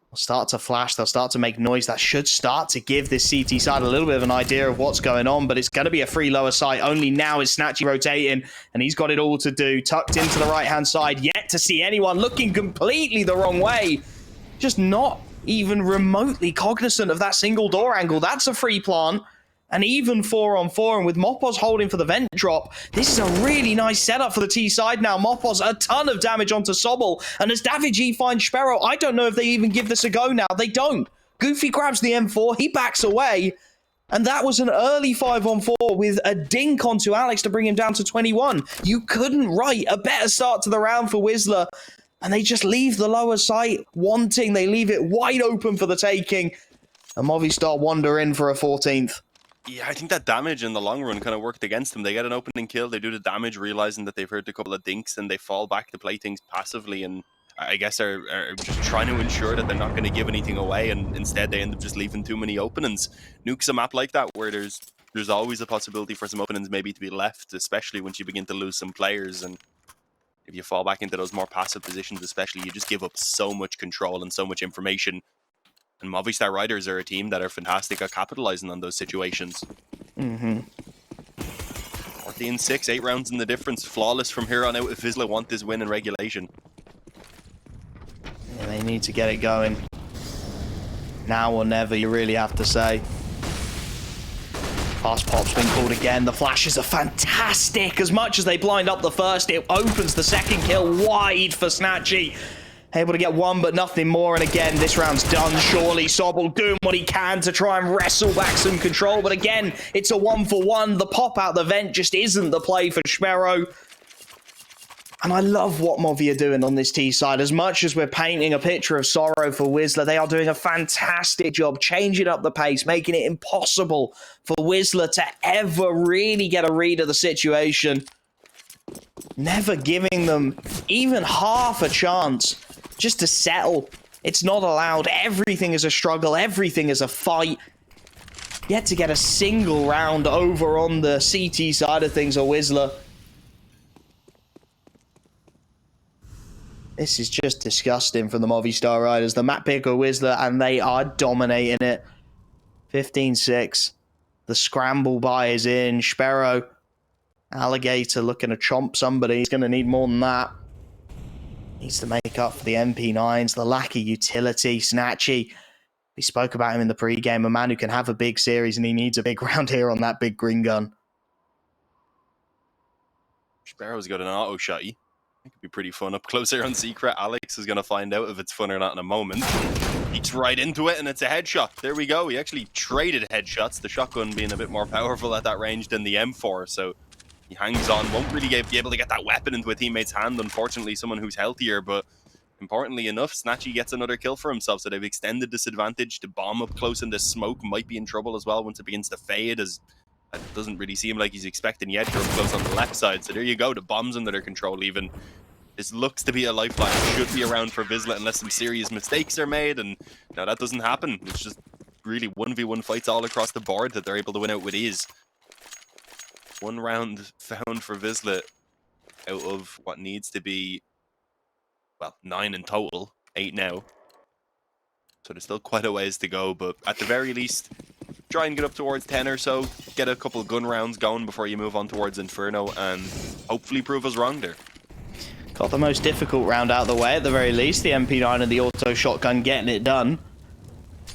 They'll start to flash, they'll start to make noise. That should start to give this CT side a little bit of an idea of what's going on, but it's going to be a free lower site. Only now is Snatchy rotating, and he's got it all to do. Tucked into the right-hand side, yet to see anyone looking completely the wrong way. Just not even remotely cognizant of that single door angle. That's a free plant. And even 4-on-4, and with Mopos holding for the vent drop, this is a really nice setup for the T side now. Mopos, a ton of damage onto Sobel, and as Davigi finds Sparrow, I don't know if they even give this a go now. They don't. Goofy grabs the M4, he backs away, and that was an early 5-on-4 with a dink onto Alex to bring him down to 21. You couldn't write a better start to the round for Wisła, and they just leave the lower site wanting. They leave it wide open for the taking, and Movistar wander in for a 14th. Yeah, I think that damage in the long run kind of worked against them. They get an opening kill, they do the damage, realizing that they've heard a couple of dinks, and they fall back to play things passively, and I guess are just trying to ensure that they're not going to give anything away, and instead they end up just leaving too many openings. Nuke's a map like that, where there's always a possibility for some openings maybe to be left, especially once you begin to lose some players, and if you fall back into those more passive positions especially, you just give up so much control and so much information. And Movistar Riders are a team that are fantastic at capitalizing on those situations. 14-6, 8 rounds in the difference. Flawless from here on out if Wisła want this win in regulation. Yeah, they need to get it going. Now or never, you really have to say. Fast pop's been called again. The flashes are fantastic. As much as they blind up the first, it opens the second kill wide for Snatchy. Able to get one, but nothing more. And again, this round's done, surely. Sobel doing what he can to try and wrestle back some control. But again, it's a 1-for-1. The pop out the vent just isn't the play for Sparrow. And I love what Movi are doing on this T side. As much as we're painting a picture of sorrow for Wisła, they are doing a fantastic job changing up the pace, making it impossible for Wisła to ever really get a read of the situation. Never giving them even half a chance just to settle. It's not allowed. Everything is a struggle. Everything is a fight. Yet to get a single round over on the CT side of things of Wisła. This is just disgusting from the Movistar Riders. The map pick of Wisła, and they are dominating it. 15-6. The scramble buy is in. Sparrow, Alligator looking to chomp somebody. He's going to need more than that. Needs to make up for the MP9s, the lack of utility. Snatchy, we spoke about him in the pre-game, a man who can have a big series, and he needs a big round here on that big green gun. Sparrow's got an auto shotty. It could be pretty fun up close here on Secret. Alex is going to find out if it's fun or not in a moment. Peeks right into it, and it's a headshot. There we go. He actually traded headshots, the shotgun being a bit more powerful at that range than the M4, so he hangs on. Won't really be able to get that weapon into a teammate's hand, unfortunately, someone who's healthier, but importantly enough, Snatchy gets another kill for himself, so they've extended this advantage. The bomb up close in the smoke might be in trouble as well once it begins to fade, as it doesn't really seem like he's expecting yet. You're up close on the left side, so there you go. The bomb's under their control even. This looks to be a lifeline. It should be around for Wisła unless some serious mistakes are made, and now that doesn't happen. It's just really 1v1 fights all across the board that they're able to win out with ease. One round found for Wisła out of what needs to be, well, 9 in total, 8 now. So there's still quite a ways to go, but at the very least, try and get up towards 10 or so, get a couple of gun rounds going before you move on towards Inferno, and hopefully prove us wrong there. Got the most difficult round out of the way at the very least. The MP9 and the auto shotgun getting it done.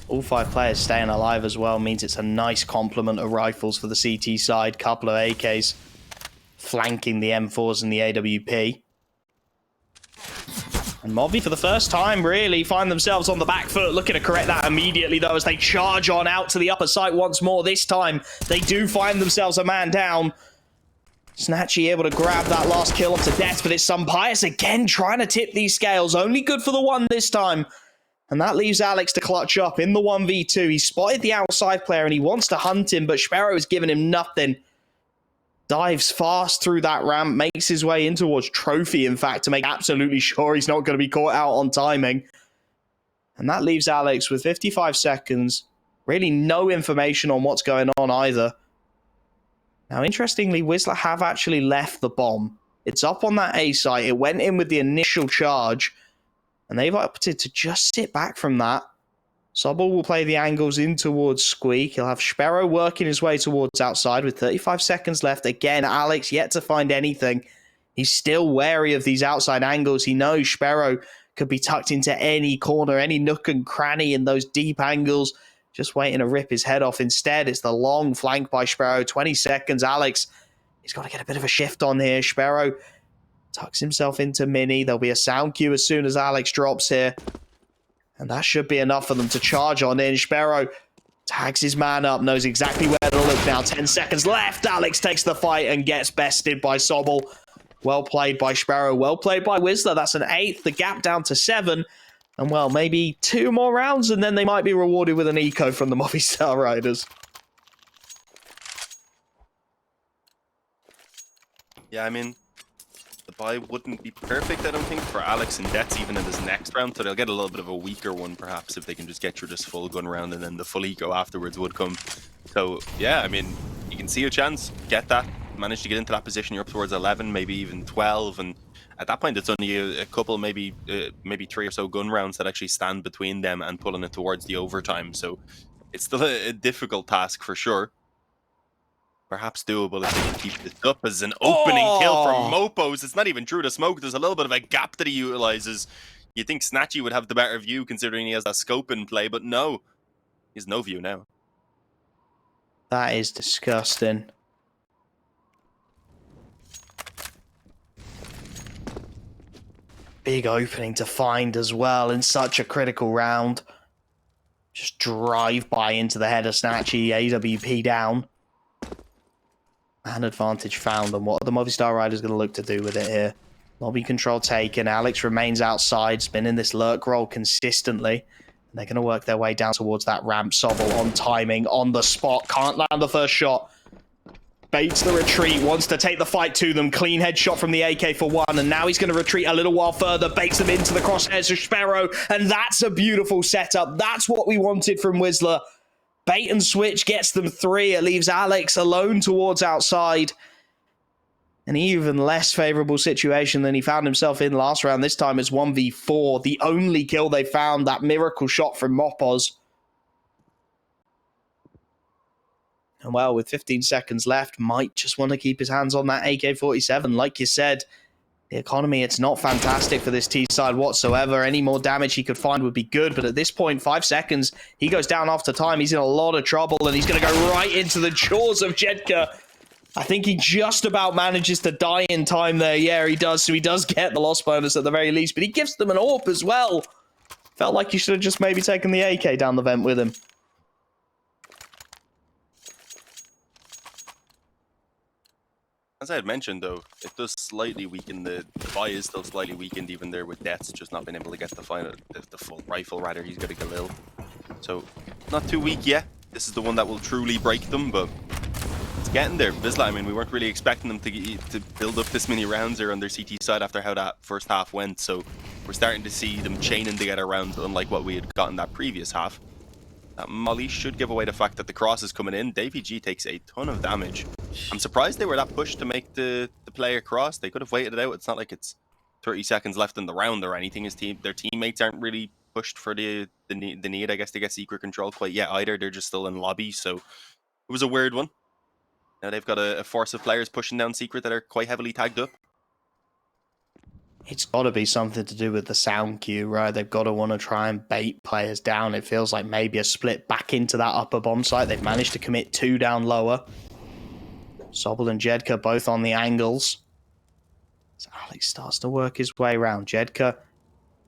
All 5 players staying alive as well means it's a nice complement of rifles for the CT side. Couple of AKs flanking the M4s and the AWP. And Movi, for the first time, really find themselves on the back foot, looking to correct that immediately, though, as they charge on out to the upper site once more. This time, they do find themselves a man down. Snatchy able to grab that last kill up to death, but it's Pius again trying to tip these scales. Only good for the one this time. And that leaves Alex to clutch up in the 1v2. He spotted the outside player and he wants to hunt him, but Sparrow is giving him nothing. Dives fast through that ramp, makes his way in towards Trophy, in fact, to make absolutely sure he's not going to be caught out on timing. And that leaves Alex with 55 seconds. Really no information on what's going on either. Now, interestingly, Wisła have actually left the bomb. It's up on that A site. It went in with the initial charge, and they've opted to just sit back from that. Sobel will play the angles in towards Squeak. He'll have Sparrow working his way towards outside with 35 seconds left. Again, Alex yet to find anything. He's still wary of these outside angles. He knows Sparrow could be tucked into any corner, any nook and cranny in those deep angles. Just waiting to rip his head off. Instead, it's the long flank by Sparrow. 20 seconds. Alex, he's got to get a bit of a shift on here. Sparrow tucks himself into Mini. There'll be a sound cue as soon as Alex drops here. And that should be enough for them to charge on in. Sparrow tags his man up, knows exactly where to look now. 10 seconds left. Alex takes the fight and gets bested by Sobel. Well played by Sparrow. Well played by Wisła. That's an 8th. The gap down to 7. And, well, maybe 2 more rounds, and then they might be rewarded with an eco from the Movistar Riders. Yeah, I mean, the buy wouldn't be perfect, I don't think, for Alex and Dets even in this next round, so they'll get a little bit of a weaker one, perhaps, if they can just get through this full gun round, and then the full eco afterwards would come. So, yeah, I mean, you can see a chance, get that, manage to get into that position, you're up towards 11, maybe even 12, and at that point, it's only a couple, maybe 3 or so gun rounds that actually stand between them and pulling it towards the overtime. So it's still a difficult task for sure. Perhaps doable if they can keep this up as an opening kill from Mopos. It's not even through the smoke. There's a little bit of a gap that he utilizes. You think Snatchy would have the better view considering he has that scope in play, but no. He has no view now. That is disgusting. Big opening to find as well in such a critical round. Just drive by into the head of Snatchy, AWP down. Man advantage found, and what are the Movistar Riders going to look to do with it here? Lobby control taken, Alex remains outside, spinning this lurk roll consistently. And they're going to work their way down towards that ramp. Sobel on timing, on the spot, can't land the first shot. Baits the retreat, wants to take the fight to them. Clean headshot from the AK for 1, and now he's going to retreat a little while further. Baits them into the crosshairs of Sparrow, and that's a beautiful setup. That's what we wanted from Wisła. Bait and switch gets them 3. It leaves Alex alone towards outside. An even less favourable situation than he found himself in last round. This time it's 1v4. The only kill they found, that miracle shot from Mopos. And well, with 15 seconds left, might just want to keep his hands on that AK-47. Like you said, The economy, it's not fantastic for this T side whatsoever. Any more damage he could find would be good, but at this point, 5 seconds, he goes down after time. He's in a lot of trouble, and he's going to go right into the jaws of Jedka. I think he just about manages to die in time there. Yeah, he does, so he does get the loss bonus at the very least, but he gives them an AWP as well. Felt like he should have just maybe taken the AK down the vent with him. As I had mentioned, though, it does slightly weaken the buy is still slightly weakened even there with Death's just not been able to get the full rifle. Rather, he's got a Galil, so not too weak yet. This is the one that will truly break them, but it's getting there. Wisła, I mean, we weren't really expecting them to build up this many rounds there on their CT side after how that first half went. So we're starting to see them chaining together rounds, unlike what we had gotten that previous half. That molly should give away the fact that the cross is coming in. Davey G takes a ton of damage. I'm surprised they were that pushed to make the play across. They could have waited it out. It's not like it's 30 seconds left in the round or anything. Their teammates aren't really pushed for the need, I guess, to get secret control quite yet either. They're just still in lobby, so it was a weird one. Now they've got a force of players pushing down secret that are quite heavily tagged up. It's got to be something to do with the sound cue, right? They've got to want to try and bait players down. It feels like maybe a split back into that upper bomb site. They've managed to commit 2 down lower. Sobel and Jedka both on the angles. So Alex starts to work his way around. Jedka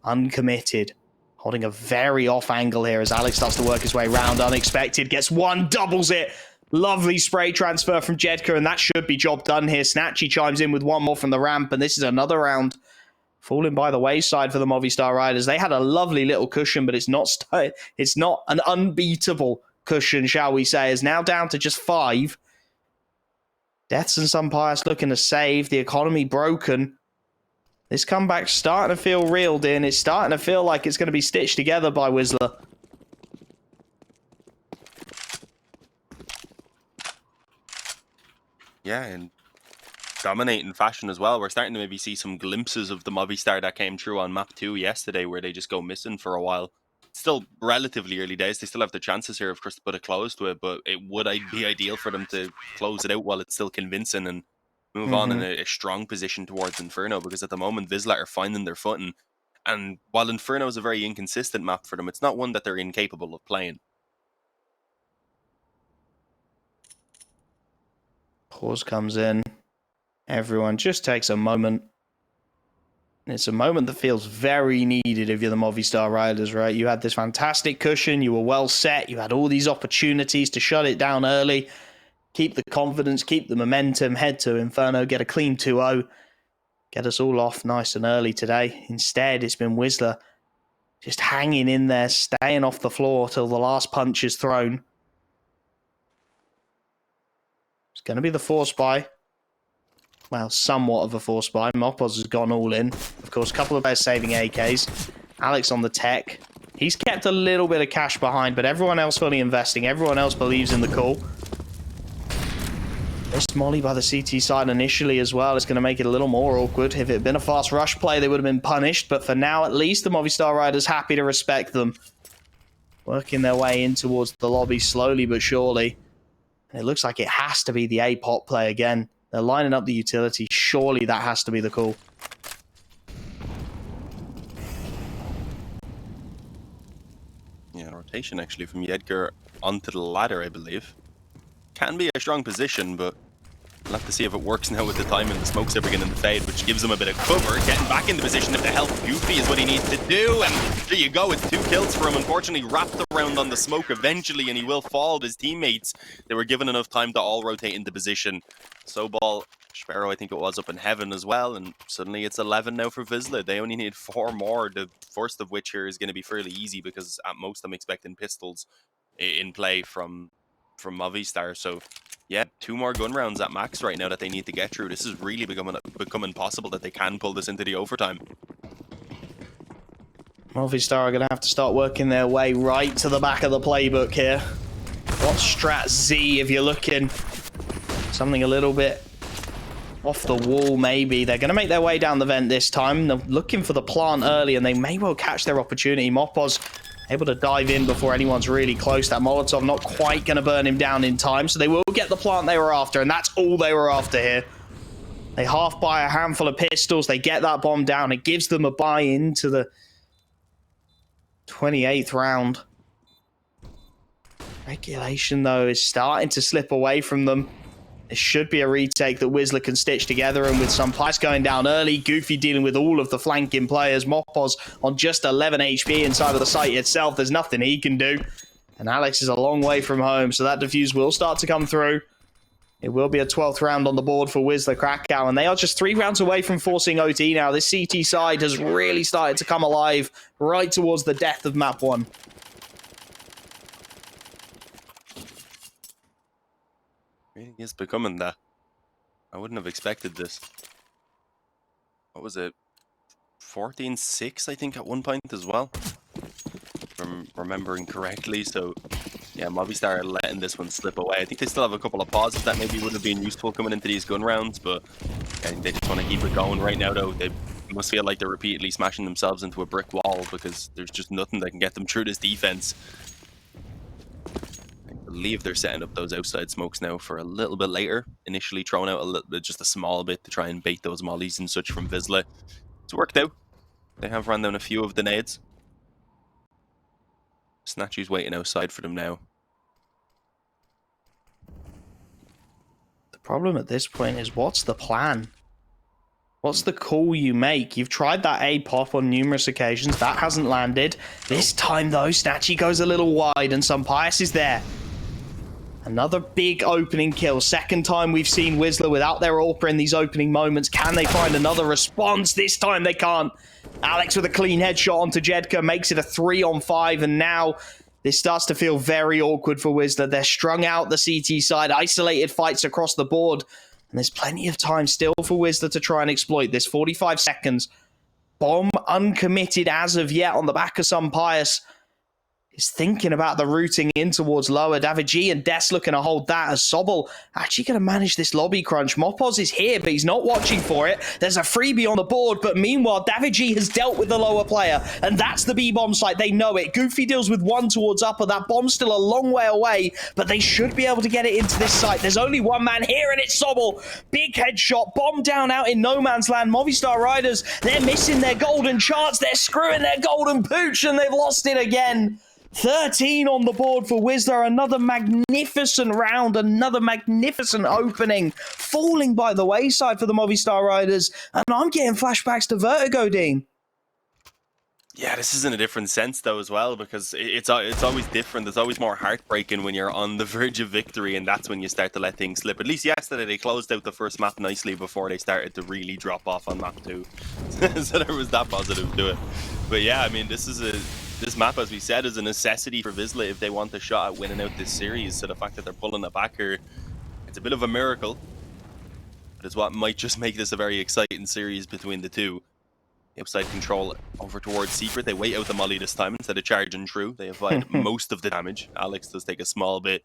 uncommitted. Holding a very off angle here as Alex starts to work his way around. Unexpected. Gets one. Doubles it. Lovely spray transfer from Jedka. And that should be job done here. Snatchy chimes in with one more from the ramp. And this is another round falling by the wayside for the Movistar Riders. They had a lovely little cushion, but it's not an unbeatable cushion, shall we say. It's now down to just 5. Deaths and Sunpius looking to save. The economy broken. This comeback's starting to feel real, Din. It's starting to feel like it's going to be stitched together by Wisła. Yeah, and dominating fashion as well. We're starting to maybe see some glimpses of the Movistar that came through on map 2 yesterday, where they just go missing for a while. Still relatively early days. They still have the chances here, of course, to put a close to it, but it would be ideal for them to close it out while it's still convincing and move on in a strong position towards Inferno, because at the moment, Wisła are finding their footing. And while Inferno is a very inconsistent map for them, it's not one that they're incapable of playing. Pause comes in. Everyone just takes a moment. It's a moment that feels very needed if you're the Movistar Riders, right? You had this fantastic cushion, you were well set, you had all these opportunities to shut it down early, keep the confidence, keep the momentum, head to Inferno, get a clean 2-0, get us all off nice and early today. Instead, it's been Wisła just hanging in there, staying off the floor till the last punch is thrown. It's going to be the force buy. Well, somewhat of a force buy. Mopos has gone all in. Of course, a couple of players saving AKs. Alex on the tech. He's kept a little bit of cash behind, but everyone else fully investing. Everyone else believes in the call. This molly by the CT side initially as well is going to make it a little more awkward. If it had been a fast rush play, they would have been punished. But for now, at least, the Movistar Riders happy to respect them. Working their way in towards the lobby slowly but surely. And it looks like it has to be the A-pot play again. They're lining up the utility. Surely that has to be the call. Yeah, rotation actually from Jedka onto the ladder, I believe. Can be a strong position, but we'll have to see if it works now with the time and the smokes are beginning to fade, which gives him a bit of cover. Getting back into position if the health goofy is what he needs to do, and there you go, it's 2 kills for him. Unfortunately, wrapped around on the smoke eventually, and he will fall. His teammates, they were given enough time to all rotate into position. Sobal, Sparrow, I think it was, up in heaven as well, and suddenly it's 11 now for Wisła. They only need 4 more, the first of which here is going to be fairly easy, because at most I'm expecting pistols in play from Movistar. So yeah, 2 more gun rounds at max right now that they need to get through. This is really becoming possible that they can pull this into the overtime. Movistar are going to have to start working their way right to the back of the playbook here. What strat Z if you're looking something a little bit off the wall maybe. They're going to make their way down the vent this time. They're looking for the plant early and they may well catch their opportunity. Mopos able to dive in before anyone's really close. That Molotov not quite going to burn him down in time, so they will get the plant they were after, and that's all they were after here. They half buy a handful of pistols. They get that bomb down. It gives them a buy into the 28th round. Regulation, though, is starting to slip away from them. It should be a retake that Wisła can stitch together, and with some pies going down early, Goofy dealing with all of the flanking players, Mopos on just 11 HP inside of the site itself. There's nothing he can do. And Alex is a long way from home, so that defuse will start to come through. It will be a 12th round on the board for Wisła Krakow, and they are just 3 rounds away from forcing OT now. This CT side has really started to come alive right towards the death of map 1. Really is becoming that. I wouldn't have expected this. What was it? 14-6, I think, at one point as well. If I'm remembering correctly. So, yeah, Movistar are letting this one slip away. I think they still have a couple of pauses that maybe would have been useful coming into these gun rounds, but I think they just want to keep it going right now, though. They must feel like they're repeatedly smashing themselves into a brick wall because there's just nothing that can get them through this defense. I believe they're setting up those outside smokes now for a little bit later. Initially thrown out a little bit, just a small bit to try and bait those mollies and such from Wisła. It's worked out. They have run down a few of the nades. Snatchy's waiting outside for them now. The problem at this point is, what's the plan? What's the call you make? You've tried that A pop on numerous occasions. That hasn't landed. This time, though, Snatchy goes a little wide and some Pius is there. Another big opening kill. Second time we've seen Wisła without their AWPer in these opening moments. Can they find another response? This time they can't. Alex with a clean headshot onto Jedka makes it a 3-on-5, and now this starts to feel very awkward for Wisła. They're strung out the CT side, isolated fights across the board, and there's plenty of time still for Wisła to try and exploit this. 45 seconds. Bomb uncommitted as of yet on the back of some Pius. Is thinking about the routing in towards lower. David G and Des looking to hold that as Sobel actually going to manage this lobby crunch. Mopos is here, but he's not watching for it. There's a freebie on the board, but meanwhile, David G has dealt with the lower player, and that's the B-bomb site. They know it. Goofy deals with one towards upper. That bomb's still a long way away, but they should be able to get it into this site. There's only one man here, and it's Sobel. Big headshot. Bomb down out in no man's land. Movistar Riders, they're missing their golden chance. They're screwing their golden pooch, and they've lost it again. 13 on the board for Wisła. Another magnificent round, another magnificent opening, falling by the wayside for the Movistar Riders. And I'm getting flashbacks to Vertigo, Dean. Yeah, this is in a different sense, though, as well, because it's always different. There's always more heartbreaking when you're on the verge of victory, and that's when you start to let things slip. At least yesterday, they closed out the first map nicely before they started to really drop off on map 2. So there was that positive to it. But yeah, I mean, this map, as we said, is a necessity for Wisła if they want a shot at winning out this series. So the fact that they're pulling it back here, it's a bit of a miracle. But it's what might just make this a very exciting series between the two. Upside control over towards Secret. They wait out the molly this time instead of charging through. They avoid most of the damage. Alex does take a small bit.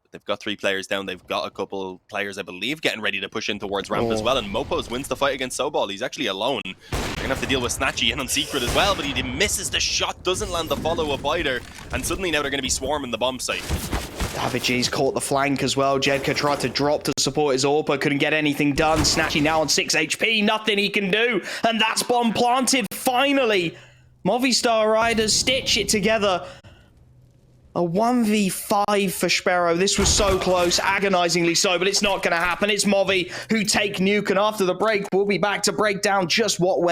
But they've got 3 players down. They've got a couple players, I believe, getting ready to push in towards ramp as well. And Mopos wins the fight against Sobol. He's actually alone. They're going to have to deal with Snatchy in on Secret as well, but he misses the shot, doesn't land the follow-up either. And suddenly now they're going to be swarming the bomb site. David G's caught the flank as well. Jedka tried to drop to support his AWPer, couldn't get anything done. Snatchy now on 6 HP, nothing he can do. And that's bomb planted, finally. Movistar Riders stitch it together. A 1v5 for Sparrow. This was so close, agonizingly so, but it's not going to happen. It's Movi who take Nuke, and after the break, we'll be back to break down just what went